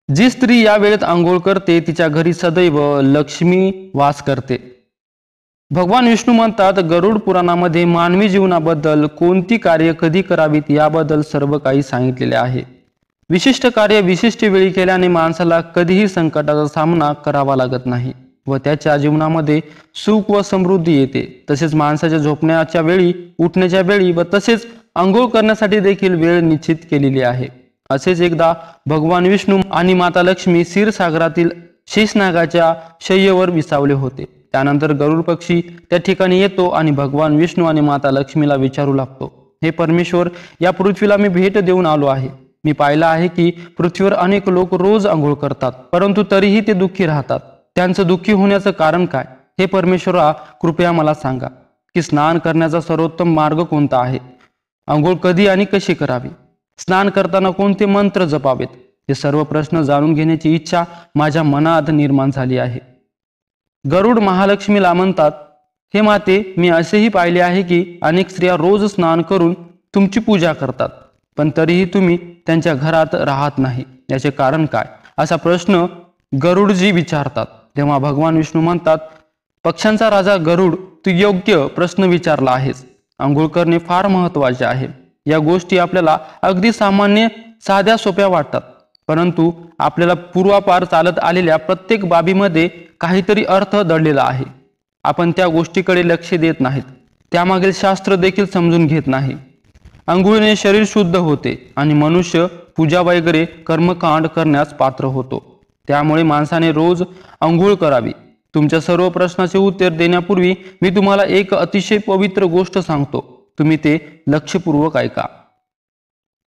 जी स्त्री या वेळेत आंघोळ करते तिच्या घरी सदैव लक्ष्मी वास करते। भगवान विष्णू म्हणतात, गरुड पुराणामध्ये मानवी जीवनाबद्दल कोणती कार्य कधी करावीत याबद्दल सर्व काही सांगितलेले आहे। विशिष्ट कार्य विशिष्ट वेळी केल्याने माणसाला कधीही संकटाचा सामना करावा लागत नाही व त्याच्या जीवनामध्ये सुख व समृद्धी येते। तसेच माणसाच्या झोपण्याच्या वेळी, उठण्याच्या वेळी व तसेच आंघोळ करण्यासाठी देखील वेळ निश्चित केलेली आहे। असेच एकदा भगवान विष्णू आणि माता लक्ष्मी क्षीरसागरातील शेषनागाच्या शय्येवर विसावले होते। त्यानंतर गरुड पक्षी त्या ठिकाणी येतो आणि भगवान विष्णू आणि माता लक्ष्मीला विचारू लागतो, हे परमेश्वर, या पृथ्वीला मी भेट देऊन आलो आहे। मी पाहिलं आहे की पृथ्वीवर अनेक लोक रोज आंघोळ करतात, परंतु तरीही ते दुःखी राहतात। त्यांचं दुःखी होण्याचं कारण काय? हे परमेश्वरा, कृपया मला सांगा की स्नान करण्याचा सर्वोत्तम मार्ग कोणता आहे? आंघोळ कधी आणि कशी करावी? स्नान करताना कोणते मंत्र जपावेत? हे सर्व प्रश्न जाणून घेण्याची इच्छा माझ्या मनात निर्माण झाली आहे। गरुड महालक्ष्मीला म्हणतात, हे माते, मी असेही पाहिले आहे की अनेक स्त्रिया रोज स्नान करून तुमची पूजा करतात, पण तरीही तुम्ही त्यांच्या घरात राहत नाही, याचे कारण काय? असा प्रश्न गरुडजी विचारतात। तेव्हा भगवान विष्णू म्हणतात, पक्ष्यांचा राजा गरुड, तू योग्य प्रश्न विचारला आहेस। आंघोळ करणे फार महत्त्वाचे आहे। या गोष्टी आपल्याला अगदी सामान्य, साध्या, सोप्या वाटतात, परंतु आपल्याला पूर्वापार चालत आलेल्या प्रत्येक बाबीमध्ये काहीतरी अर्थ दडलेला आहे। आपण त्या गोष्टीकडे लक्ष देत नाहीत, त्यामागील शास्त्र देखील समजून घेत नाही। अंघोळीने शरीर शुद्ध होते आणि मनुष्य पूजा वगैरे कर्मकांड करण्यास पात्र होतो। त्यामुळे माणसाने रोज अंघोळ करावी। तुमच्या सर्व प्रश्नाचे उत्तर देण्यापूर्वी मी तुम्हाला एक अतिशय पवित्र गोष्ट सांगतो, तुम्ही ते लक्षपूर्वक ऐका।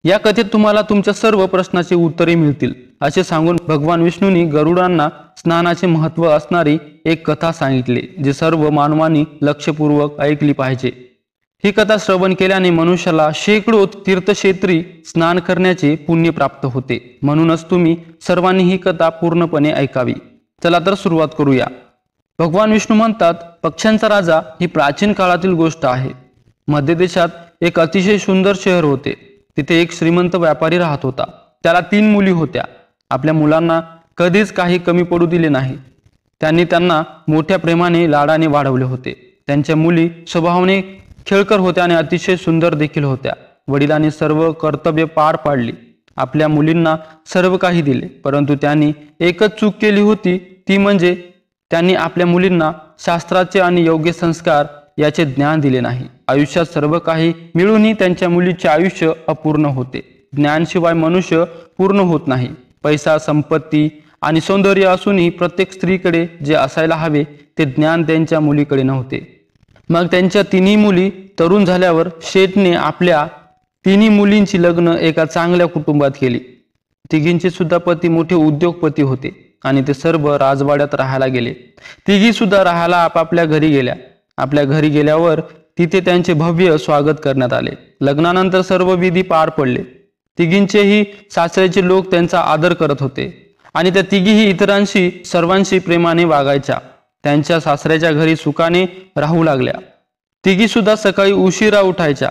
या कथेत तुम्हाला तुमच्या सर्व प्रश्नाचे उत्तरे मिळतील, असे सांगून भगवान विष्णूंनी गरुडांना स्नानाचे महत्त्व असणारी एक कथा सांगितली, जी सर्व मानवांनी लक्षपूर्वक ऐकली पाहिजे। ही कथा श्रवण केल्याने मनुष्याला शेकडो तीर्थक्षेत्री स्नान करण्याचे पुण्य प्राप्त होते। म्हणूनच तुम्ही सर्वांनी ही कथा पूर्णपणे ऐकावी। चला तर सुरुवात करूया। भगवान विष्णू म्हणतात, पक्ष्यांचा राजा ही प्राचीन काळातील गोष्ट आहे। मध्य देशात एक अतिशय सुंदर शहर होते। तिथे एक श्रीमंत व्यापारी राहत होता। त्याला 3 मुली होत्या। आपल्या मुलांना कधीच काही कमी पडू दिले नाही। त्यांनी त्यांना मोठ्या प्रेमाने, लाडाने वाढवले होते। त्यांच्या मुली स्वभावाने खेळकर होत्या आणि अतिशय सुंदर देखील होत्या। वडिलांनी सर्व कर्तव्य पार पाडली, आपल्या मुलींना सर्व काही दिले, परंतु त्यांनी एकच चूक केली होती, ती म्हणजे त्यांनी आपल्या मुलींना शास्त्राचे आणि योग्य संस्कार याचे ज्ञान दिले नाही। आयुष्यात सर्व काही मिळूनही त्यांच्या मुलीचे आयुष्य अपूर्ण होते। ज्ञानशिवाय मनुष्य पूर्ण होत नाही। पैसा, संपत्ती आणि सौंदर्य असूनही प्रत्येक स्त्रीकडे जे असायला हवे ते ज्ञान त्यांच्या मुलीकडे नव्हते। मग त्यांच्या 3 मुली तरुण झाल्यावर शेठने आपल्या 3 मुलींची लग्न एका चांगल्या कुटुंबात केली। तिघींचे सुद्धा पती मोठे उद्योगपती होते आणि ते सर्व राजवाड्यात राहायला गेले। तिघी सुद्धा राहायला आपापल्या घरी गेल्या। आपल्या घरी गेल्यावर तिथे त्यांचे भव्य स्वागत करण्यात आले। लग्नानंतर सर्व विधी पार पडले। तिघींचेही सासऱ्याचे लोक त्यांचा आदर करत होते आणि त्या तिघीही इतरांशी, सर्वांशी प्रेमाने वागायच्या। त्यांच्या सासऱ्याच्या घरी सुखाने राहू लागल्या। तिघी सुद्धा सकाळी उशिरा उठायच्या,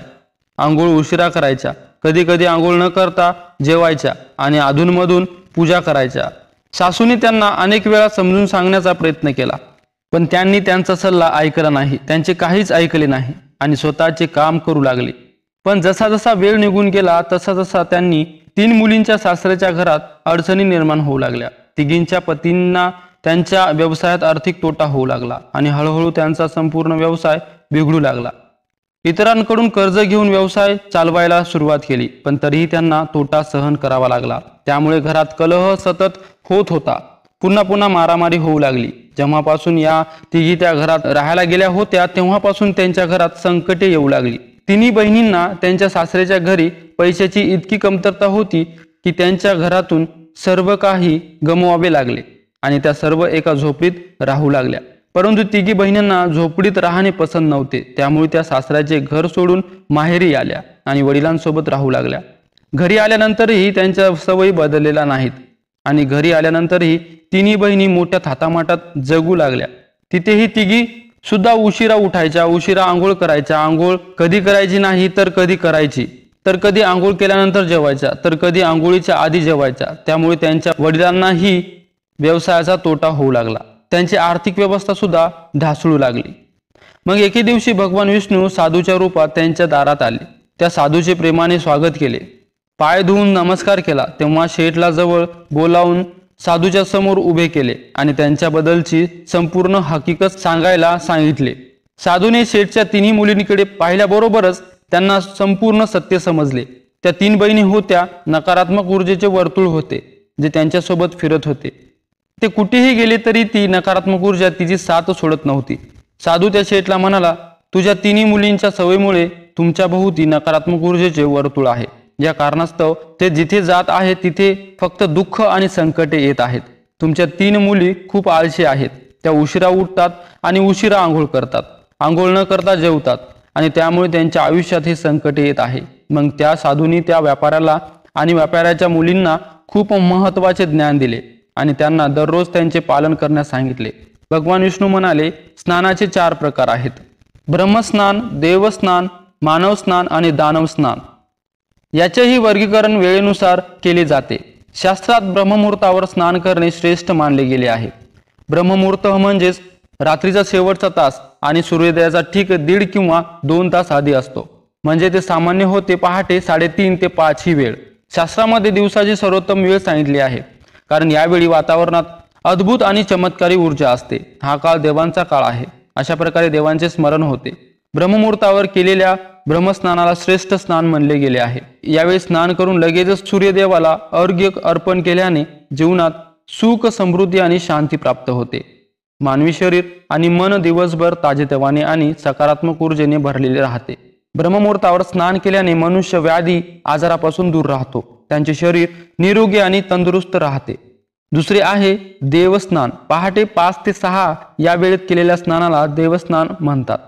आंघोळ उशिरा करायच्या, कधी कधी आंघोळ न करता जेवायच्या आणि अधूनमधून पूजा करायच्या। सासूने त्यांना अनेक वेळा समजून सांगण्याचा प्रयत्न केला, पण त्यांनी त्यांचा सल्ला ऐकला नाही। त्यांचे काहीच ऐकले नाही आणि स्वतःचे काम करू लागले। पण जसा जसा वेळ निघून गेला तसा तसा त्यांनी 3 मुलींच्या सासऱ्याच्या घरात अडचणी निर्माण होऊ लागल्या। तिघींच्या पतींना त्यांच्या व्यवसायात आर्थिक तोटा होऊ लागला आणि हळूहळू त्यांचा संपूर्ण व्यवसाय बिघडू लागला। इतरांकडून कर्ज घेऊन व्यवसाय चालवायला सुरुवात केली, पण तरीही त्यांना तोटा सहन करावा लागला। त्यामुळे घरात कलह सतत होत होता। पुन्हा पुन्हा मारामारी होऊ लागली। जेव्हापासून या तिघी त्या घरात राहायला गेल्या होत्या तेव्हापासून त्यांच्या घरात संकटे येऊ लागली। 3 बहिणींना त्यांच्या सासऱ्याच्या घरी पैशाची इतकी कमतरता होती की त्यांच्या घरातून सर्व काही गमवावे लागले आणि त्या सर्व एका झोपडीत राहू लागल्या। परंतु तिघी बहिणींना झोपडीत राहणे पसंत नव्हते। त्यामुळे त्या सासऱ्याचे घर सोडून माहेरी आल्या आणि वडिलांसोबत राहू लागल्या। घरी आल्यानंतरही त्यांच्या सवयी बदललेल्या नाहीत आणि घरी आल्यानंतरही 3 बहिणी मोठ्या थाटामाटात जगू लागल्या। तिथेही तिघी सुद्धा उशिरा उठायच्या, उशिरा आंघोळ करायच्या, आंघोळ कधी करायची नाही तर कधी करायची। तर कधी आंघोळ केल्यानंतर जेवायच्या, तर कधी आंघोळीच्या आधी जेवायच्या. त्यामुळे त्यांच्या वडिलांनाही व्यवसायाचा तोटा होऊ लागला. त्यांची आर्थिक व्यवस्था सुद्धा ढासळू लागली. मग एके दिवशी भगवान विष्णू साधूच्या रूपात त्यांच्या दारात आले. त्या साधूचे प्रेमाने स्वागत केले, पाय धुवून नमस्कार केला. तेव्हा शेठला जवळ बोलावून साधूच्या समोर उभे केले आणि त्यांच्याबद्दलची संपूर्ण हकीकत सांगायला सांगितले. साधूने शेठच्या तिन्ही मुलींकडे पाहिल्याबरोबरच त्यांना संपूर्ण सत्य समजले. त्या 3 बहिणी होत्या नकारात्मक ऊर्जेचे वर्तुळ होते जे त्यांच्यासोबत फिरत होते. ते कुठेही गेले तरी ती नकारात्मक ऊर्जा तिची साथ सोडत नव्हती. साधू त्या शेठला म्हणाला, तुझ्या तिन्ही मुलींच्या सवयीमुळे तुमच्या भोवती नकारात्मक ऊर्जेचे वर्तुळ आहे. या कारणास्तव ते जिथे जात आहेत तिथे फक्त दुःख आणि संकटे येत आहेत. तुमच्या 3 मुली खूप आळशी आहेत. त्या उशिरा उठतात आणि उशिरा आंघोळ करतात, आंघोळ न करता जेवतात आणि त्यामुळे त्यांच्या आयुष्यात हे संकट येत आहे. मग त्या साधूंनी त्या व्यापाऱ्याला आणि व्यापाऱ्याच्या मुलींना खूप महत्त्वाचे ज्ञान दिले आणि त्यांना दररोज त्यांचे पालन करण्यास सांगितले. भगवान विष्णू म्हणाले, स्नानाचे 4 प्रकार आहेत: ब्रह्मस्नान, देवस्नान, मानव स्नान आणि दानव स्नान. याचेही वर्गीकरण वेळेनुसार केले जाते. शास्त्रात ब्रह्ममुहूर्तावर स्नान करणे श्रेष्ठ मानले गेले आहे. ब्रह्ममुहूर्त म्हणजेच रात्रीचा शेवटचा तास आणि सूर्योदयाचा ठीक 1.5 किंवा 2 तास आधी असतो. म्हणजे ते सामान्य होते पहाटे 3:30 ते 5 ही वेळ. शास्त्रामध्ये दिवसाची सर्वोत्तम वेळ सांगितली आहे, कारण यावेळी वातावरणात अद्भुत आणि चमत्कारी ऊर्जा असते. हा काळ देवांचा काळ आहे. अशा प्रकारे देवांचे स्मरण होते. ब्रह्ममुहूर्तावर केलेल्या ब्रह्मस्नानाला श्रेष्ठ स्नान म्हणले गेले आहे. यावेळी स्नान करून लगेचच सूर्यदेवाला अर्घ्य अर्पण केल्याने जीवनात सुख, समृद्धी आणि शांती प्राप्त होते. मानवी शरीर आणि मन दिवसभर ताजेतवाने आणि सकारात्मक ऊर्जेने भरलेले राहते. ब्रह्ममुहूर्तावर स्नान केल्याने मनुष्य व्याधी आजारापासून दूर राहतो. त्यांचे शरीर निरोगी आणि तंदुरुस्त राहते. दुसरे आहे देवस्नान. पहाटे 5 ते 6 या वेळेत केलेल्या स्नानाला देवस्नान म्हणतात.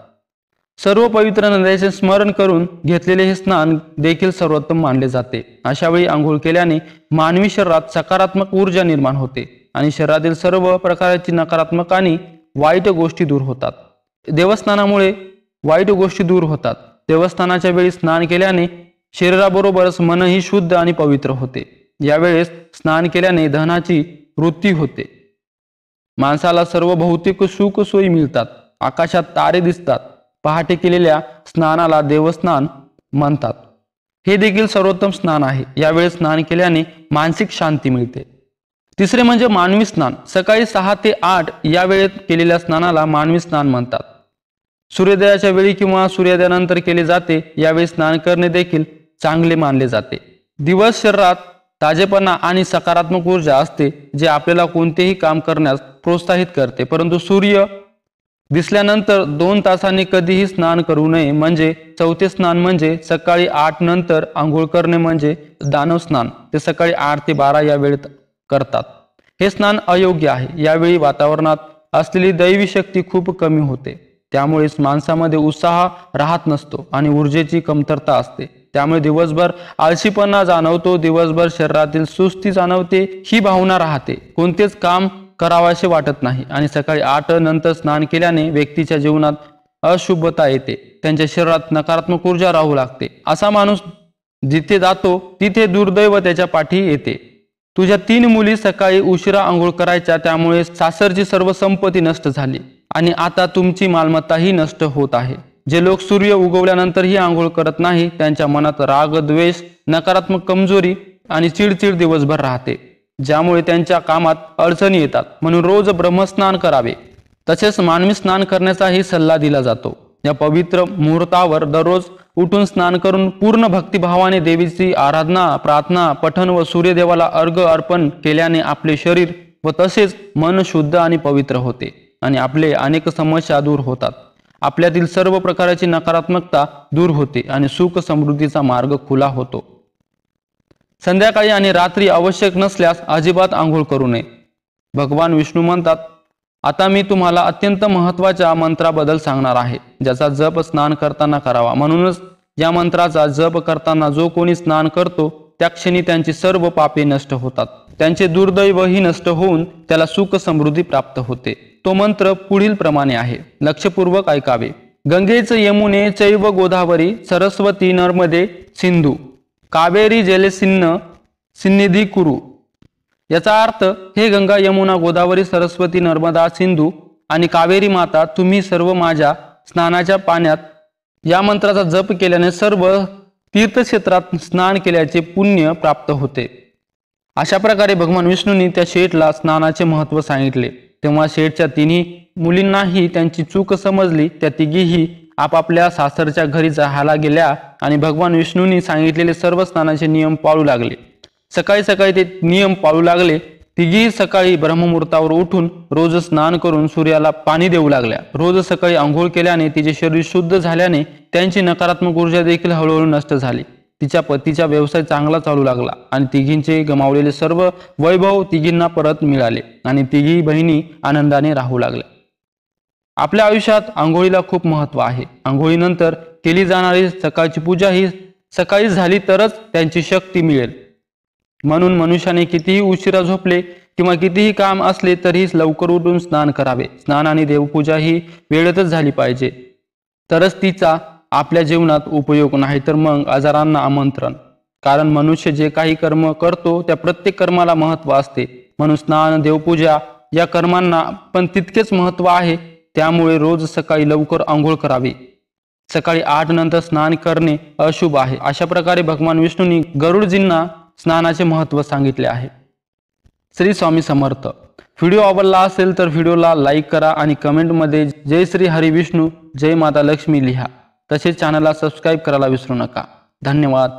सर्व पवित्र नद्यांचे स्मरण करून घेतलेले हे स्नान देखील सर्वोत्तम मानले जाते. अशा वेळी आंघोळ केल्याने मानवी शरीरात सकारात्मक ऊर्जा निर्माण होते आणि शरीरातील सर्व प्रकारची नकारात्मक आणि वाईट गोष्टी दूर होतात. देवस्नानामुळे वाईट गोष्टी दूर होतात. देवस्थानाच्या वेळी स्नान केल्याने शरीराबरोबरच मनही शुद्ध आणि पवित्र होते. यावेळेस स्नान केल्याने धनाची वृद्धी होते. माणसाला सर्व भौतिक सुख सोयी मिळतात. आकाशात तारे दिसतात. पहाटे केलेल्या स्नानाला देवस्नान म्हणतात. हे देखील सर्वोत्तम स्नान आहे. यावेळी स्नान केल्याने मानसिक शांती मिळते. तिसरे म्हणजे मानवी स्नान. सकाळी 6 ते 8 या वेळेत केलेल्या स्नानाला मानवी स्नान म्हणतात. सूर्योदयाच्या वेळी किंवा सूर्योदयानंतर केले जाते. यावेळी स्नान करणे देखील चांगले मानले जाते. दिवस शरीरात ताजेपणा आणि सकारात्मक ऊर्जा असते, जे आपल्याला कोणतेही काम करण्यास प्रोत्साहित करते. परंतु सूर्य दिसल्यानंतर 2 तासांनी कधीही स्नान करू नये. म्हणजे चौथे स्नान म्हणजे सकाळी 8 नंतर आंघोळ करणे म्हणजे दानव स्नान. ते सकाळी 8 ते 12 या वेळेत करतात. हे स्नान अयोग्य आहे. यावेळी वातावरणात असलेली दैवी शक्ती खूप कमी होते. त्यामुळे माणसामध्ये उत्साह राहत नसतो आणि ऊर्जेची कमतरता असते. त्यामुळे दिवसभर आळशीपणा जाणवतो. दिवसभर शरीरातील सुस्ती जाणवते. ही भावना राहते. कोणतेच काम करावासे वाटत नाही. आणि सकाळी 8 नंतर स्नान केल्याने व्यक्तीच्या जीवनात अशुभता येते. त्यांच्या शरीरात नकारात्मक ऊर्जा राहू लागते. असा माणूस जिथे जातो तिथे दुर्दैव त्याच्या पाठी येते. तुझ्या 3 मुली सकाळी उशिरा आंघोळ करायच्या, त्यामुळे सासरची सर्व संपत्ती नष्ट झाली आणि आता तुमची मालमत्ताही नष्ट होत आहे. जे लोक सूर्य उगवल्यानंतरही आंघोळ करत नाही, त्यांच्या मनात राग, द्वेष, नकारात्मक कमजोरी आणि चिडचिड दिवसभर राहते, ज्यामुळे त्यांच्या कामात अडचणी येतात. म्हणून रोज ब्रह्मस्नान करावे. तसेच मानवी स्नान करण्याचाही सल्ला दिला जातो. या पवित्र मुहूर्तावर दररोज उठून स्नान करून पूर्ण भक्तिभावाने देवीची आराधना, प्रार्थना, पठण व सूर्यदेवाला अर्घ्य अर्पण केल्याने आपले शरीर व तसेच मन शुद्ध आणि पवित्र होते आणि आपले अनेक समस्या दूर होतात. आपल्यातील सर्व प्रकारची नकारात्मकता दूर होते आणि सुख समृद्धीचा मार्ग खुला होतो. संध्याकाळी आणि रात्री आवश्यक नसल्यास अजिबात आंघोळ करू नये. भगवान विष्णू म्हणतात, आता मी तुम्हाला अत्यंत महत्त्वाच्या मंत्राबद्दल सांगणार आहे, ज्याचा जप स्नान करताना करावा. म्हणूनच या मंत्राचा जप करताना जो कोणी स्नान करतो त्या क्षणी त्यांची सर्व पापे नष्ट होतात. त्यांचे दुर्दैवही नष्ट होऊन त्याला सुख समृद्धी प्राप्त होते. तो मंत्र पुढील प्रमाणे आहे. लक्षपूर्वक ऐकावे. गंगेच यमुने चैव गोदावरी सरस्वती नर्मदे सिंधू कावेरी जलेसिन्न सिन्निधी कुरु। याचा अर्थ, हे गंगा यमुना गोदावरी सरस्वती नर्मदा सिंधू आणि कावेरी माता, तुम्ही सर्व माझ्या स्नानाच्या पाण्यात या मंत्राचा जप केल्याने सर्व तीर्थक्षेत्रात स्नान केल्याचे पुण्य प्राप्त होते। अशा प्रकारे भगवान विष्णूंनी त्या शेठला स्नानाचे महत्त्व सांगितले। तेव्हा शेठच्या तिन्ही मुलींनाही त्यांची चूक समजली। त्या तिघीही आपापल्या सासरच्या घरी राहायला गेल्या आणि भगवान विष्णूंनी सांगितलेले सर्व स्नानाचे नियम पाळू लागले। सकाळी सकाळी ते नियम पाळू लागले। तिघी सकाळी ब्रह्ममुहूर्तावर उठून रोज स्नान करून सूर्याला पाणी देऊ लागल्या। रोज सकाळी आंघोळ केल्याने तिचे शरीर शुद्ध झाल्याने त्यांची नकारात्मक ऊर्जा देखील हळूहळू नष्ट झाली। तिच्या पतीचा व्यवसाय चांगला चालू लागला आणि तिघींचे गमावलेले सर्व वैभव तिघींना परत मिळाले आणि तिघी बहिणी आनंदाने राहू लागल्या। आपल्या आयुष्यात आंघोळीला खूप महत्त्व आहे। आंघोळीनंतर केली जाणारी सकाळची पूजा ही सकाळी झाली तरच त्यांची शक्ती मिळेल। म्हणून मनुष्याने कितीही उशिरा झोपले किंवा कितीही काम असले तरीही लवकर उठून स्नान करावे। स्नान आणि देवपूजा ही वेळेतच झाली पाहिजे, तरच तिचा आपल्या जीवनात उपयोग, नाही तर मग आजारांना आमंत्रण। कारण मनुष्य जे काही कर्म करतो त्या प्रत्येक कर्माला महत्त्व असते, म्हणून स्नान देवपूजा या कर्मांना पण तितकेच महत्त्व आहे। त्यामुळे रोज सकाळी लवकर आंघोळ करावी। सकाळी 8 नंतर स्नान करणे अशुभ आहे। अशा प्रकारे भगवान विष्णूंनी गरुडजींना स्नानाचे महत्त्व सांगितले आहे। श्री स्वामी समर्थ। व्हिडिओ आवडला असेल तर व्हिडिओला लाईक करा आणि कमेंटमध्ये जय श्री हरी विष्णू जय माता लक्ष्मी लिहा। तसेच चॅनलला सबस्क्राईब करायला विसरू नका। धन्यवाद।